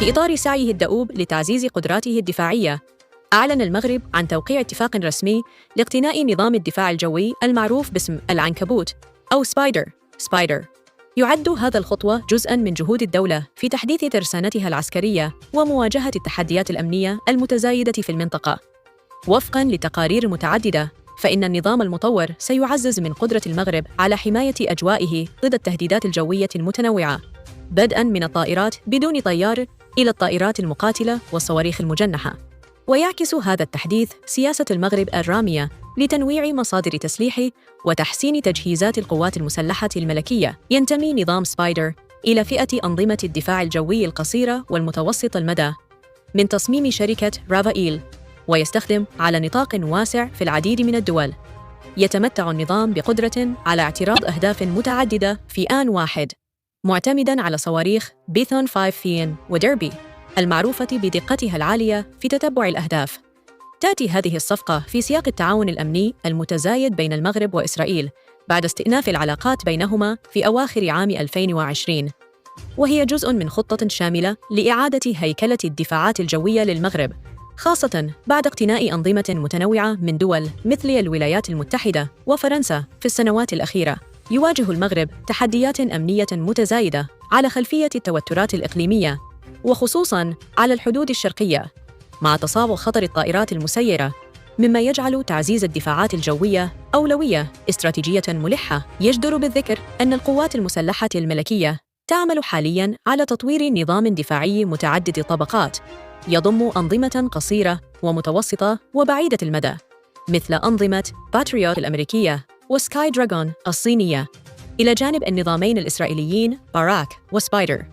في إطار سعيه الدؤوب لتعزيز قدراته الدفاعية، أعلن المغرب عن توقيع اتفاق رسمي لاقتناء نظام الدفاع الجوي المعروف باسم العنكبوت أو سبايدر. يعد هذا الخطوة جزءاً من جهود الدولة في تحديث ترسانتها العسكرية ومواجهة التحديات الأمنية المتزايدة في المنطقة. وفقاً لتقارير متعددة، فإن النظام المطور سيعزز من قدرة المغرب على حماية أجوائه ضد التهديدات الجوية المتنوعة، بدءاً من الطائرات بدون طيار إلى الطائرات المقاتلة والصواريخ المجنحة. ويعكس هذا التحديث سياسة المغرب الرامية لتنويع مصادر تسليح وتحسين تجهيزات القوات المسلحة الملكية. ينتمي نظام سبايدر إلى فئة أنظمة الدفاع الجوي القصيرة والمتوسط المدى من تصميم شركة رافائيل، ويستخدم على نطاق واسع في العديد من الدول. يتمتع النظام بقدرة على اعتراض أهداف متعددة في آن واحد، معتمداً على صواريخ بيثون 5 ثين وديربي المعروفة بدقتها العالية في تتبع الأهداف. تأتي هذه الصفقة في سياق التعاون الأمني المتزايد بين المغرب وإسرائيل بعد استئناف العلاقات بينهما في أواخر عام 2020، وهي جزء من خطة شاملة لإعادة هيكلة الدفاعات الجوية للمغرب، خاصة بعد اقتناء أنظمة متنوعة من دول مثل الولايات المتحدة وفرنسا في السنوات الأخيرة. يواجه المغرب تحديات أمنية متزايدة على خلفية التوترات الإقليمية، وخصوصاً على الحدود الشرقية، مع تصاعد خطر الطائرات المسيرة، مما يجعل تعزيز الدفاعات الجوية أولوية استراتيجية ملحة. يجدر بالذكر أن القوات المسلحة الملكية تعمل حالياً على تطوير نظام دفاعي متعدد الطبقات يضم أنظمة قصيرة ومتوسطة وبعيدة المدى، مثل أنظمة باتريوت الأمريكية وسكاي دراغون الصينية، إلى جانب النظامين الإسرائيليين باراك وسبايدر.